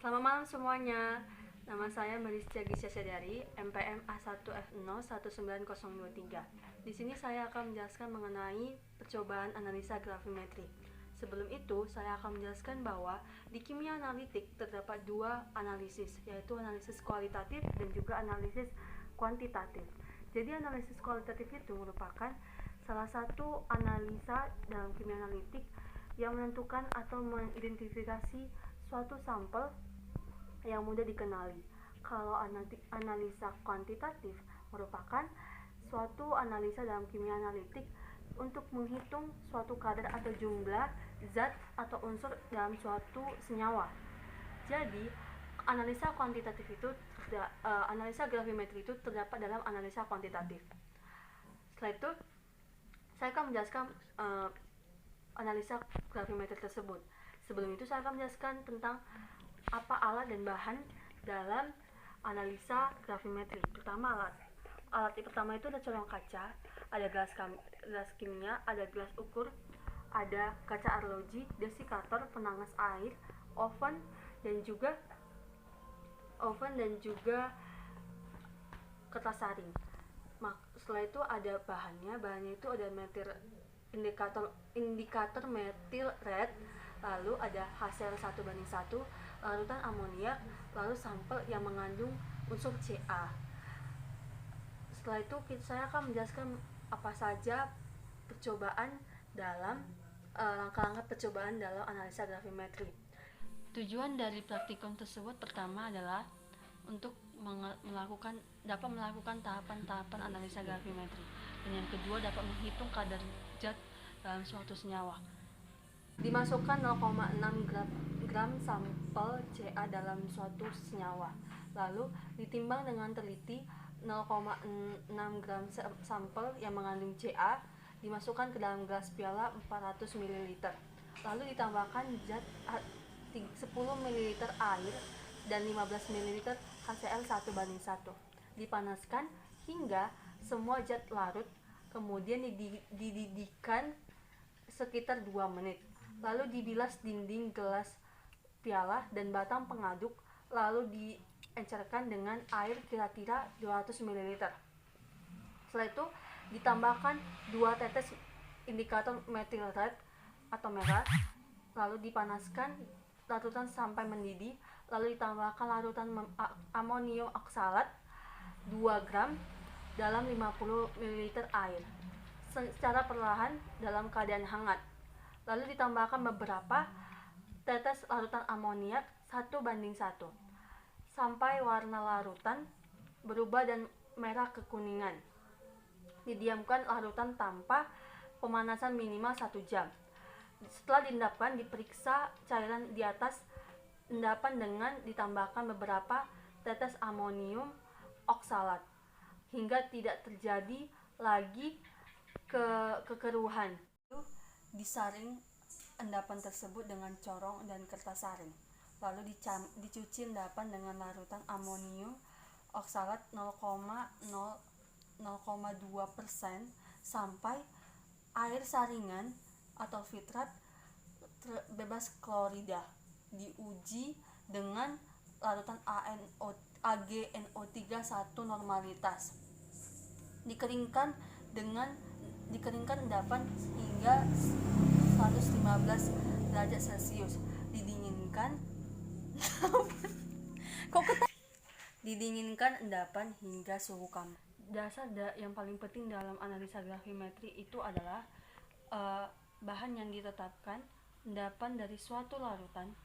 Selamat malam semuanya. Nama saya Merisca Gisya Sedari, MPM A1F0190023. Di sini saya akan menjelaskan mengenai percobaan analisa gravimetri. Sebelum itu, saya akan menjelaskan bahwa di kimia analitik terdapat dua analisis, yaitu analisis kualitatif dan juga analisis kuantitatif. Jadi analisis kualitatif itu merupakan salah satu analisa dalam kimia analitik yang menentukan atau mengidentifikasi suatu sampel yang mudah dikenali. Kalau analisa kuantitatif merupakan suatu analisa dalam kimia analitik untuk menghitung suatu kadar atau jumlah zat atau unsur dalam suatu senyawa. Jadi, analisa kuantitatif itu analisa gravimetri itu terdapat dalam analisa kuantitatif. Setelah itu, saya akan menjelaskan analisa gravimetri tersebut. Sebelum itu, saya akan menjelaskan tentang apa alat dan bahan dalam analisa gravimetri. Pertama, alat pertama itu ada corong kaca, ada gelas kimia, ada gelas ukur, ada kaca arloji, desikator, penangas air, oven dan juga kertas saring. Setelah itu ada bahannya itu ada indikator metil red, lalu ada HCl1:1, larutan amoniak, lalu sampel yang mengandung unsur Ca. Setelah itu saya akan menjelaskan apa saja percobaan dalam langkah-langkah percobaan dalam analisa gravimetri. Tujuan dari praktikum tersebut pertama adalah untuk dapat melakukan tahapan-tahapan analisa gravimetri, dan yang kedua dapat menghitung kadar zat dalam suatu senyawa. Dimasukkan 0,6 gram sampel Ca dalam suatu senyawa, lalu ditimbang dengan teliti 0,6 gram sampel yang mengandung Ca dimasukkan ke dalam gelas piala 400 ml, lalu ditambahkan zat 10 ml air dan 15 ml HCl1:1. Dipanaskan hingga semua zat larut, kemudian dididihkan sekitar 2 menit. Lalu dibilas dinding gelas piala dan batang pengaduk, lalu diencerkan dengan air kira-kira 200 ml. Setelah itu ditambahkan 2 tetes indikator metil red atau merah, lalu dipanaskan larutan sampai mendidih, lalu ditambahkan larutan amonium oksalat 2 gram dalam 50 ml air secara perlahan dalam keadaan hangat, lalu ditambahkan beberapa tetes larutan amoniak 1:1 sampai warna larutan berubah dan merah kekuningan. Didiamkan larutan tanpa pemanasan minimal 1 jam. Setelah diendapkan, diperiksa cairan di atas endapan dengan ditambahkan beberapa tetes amonium oksalat hingga tidak terjadi lagi kekeruhan. Disaring endapan tersebut dengan corong dan kertas saring, lalu dicuci endapan dengan larutan amonium oksalat 0,2% sampai air saringan atau filtrat bebas klorida. Diuji dengan larutan AgNO3 1 normalitas. Dikeringkan endapan hingga 115 derajat Celcius. Didinginkan endapan hingga suhu kamar. Dasar yang paling penting dalam analisa gravimetri itu adalah bahan yang ditetapkan, endapan dari suatu larutan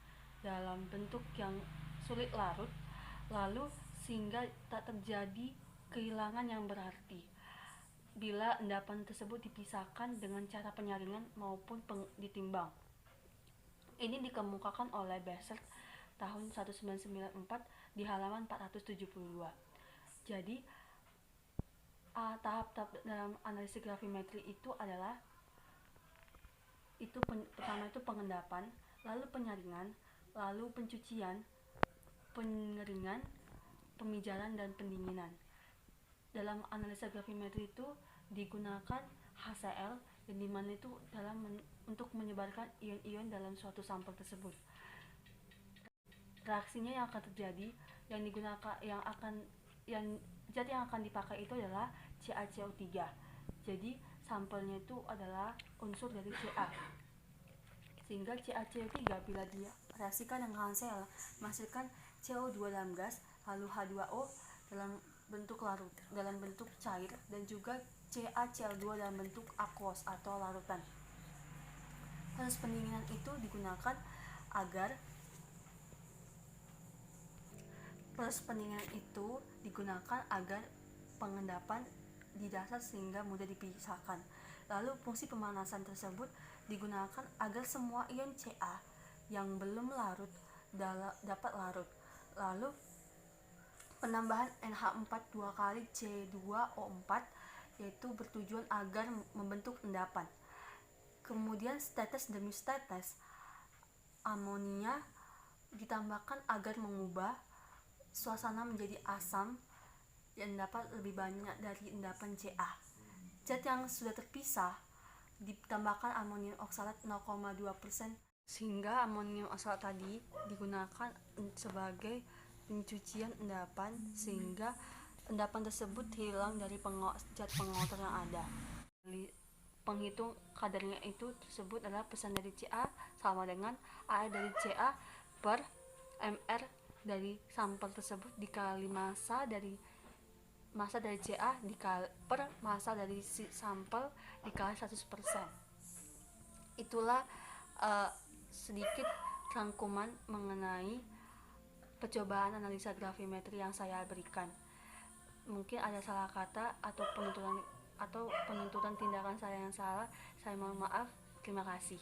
dalam bentuk yang sulit larut, lalu sehingga tak terjadi kehilangan yang berarti bila endapan tersebut dipisahkan dengan cara penyaringan maupun ditimbang. Ini dikemukakan oleh Bessert tahun 1994 di halaman 472. Jadi tahap-tahap dalam analisis gravimetri itu adalah pertama itu pengendapan, lalu penyaringan, lalu pencucian, pengeringan, pemijaran, dan pendinginan. Dalam analisa gravimetri itu digunakan HCl yang dimana itu untuk menyebarkan ion-ion dalam suatu sampel tersebut. reaksinya yang akan terjadi, yang digunakan yang zat yang akan dipakai itu adalah CaCO3. Jadi sampelnya itu adalah unsur dari Ca, sehingga CaCO3 bila direaksikan dengan sel menghasilkan CO2 dalam gas, lalu H2O dalam bentuk larut, dalam bentuk cair, dan juga CaCl2 dalam bentuk aquos atau larutan. Proses pendinginan itu digunakan agar pengendapan di dasar sehingga mudah dipisahkan. Lalu fungsi pemanasan tersebut digunakan agar semua ion Ca yang belum larut dapat larut. Lalu penambahan NH4 2 kali C2O4 yaitu bertujuan agar membentuk endapan. Kemudian tetes demi tetes amonia ditambahkan agar mengubah suasana menjadi asam yang dapat lebih banyak dari endapan Ca. Zat yang sudah terpisah ditambahkan amonium oksalat 0,2%, sehingga amonium oksalat tadi digunakan sebagai pencucian endapan sehingga endapan tersebut hilang dari zat pengotor yang ada. Penghitung kadarnya itu tersebut adalah pesan dari Ca sama dengan air dari Ca per mR dari sampel tersebut dikali massa dari Ca per massa dari sampel dikali 100%. Itulah sedikit rangkuman mengenai percobaan analisa gravimetri yang saya berikan. Mungkin ada salah kata atau penuturan tindakan saya yang salah. Saya mohon maaf. Terima kasih.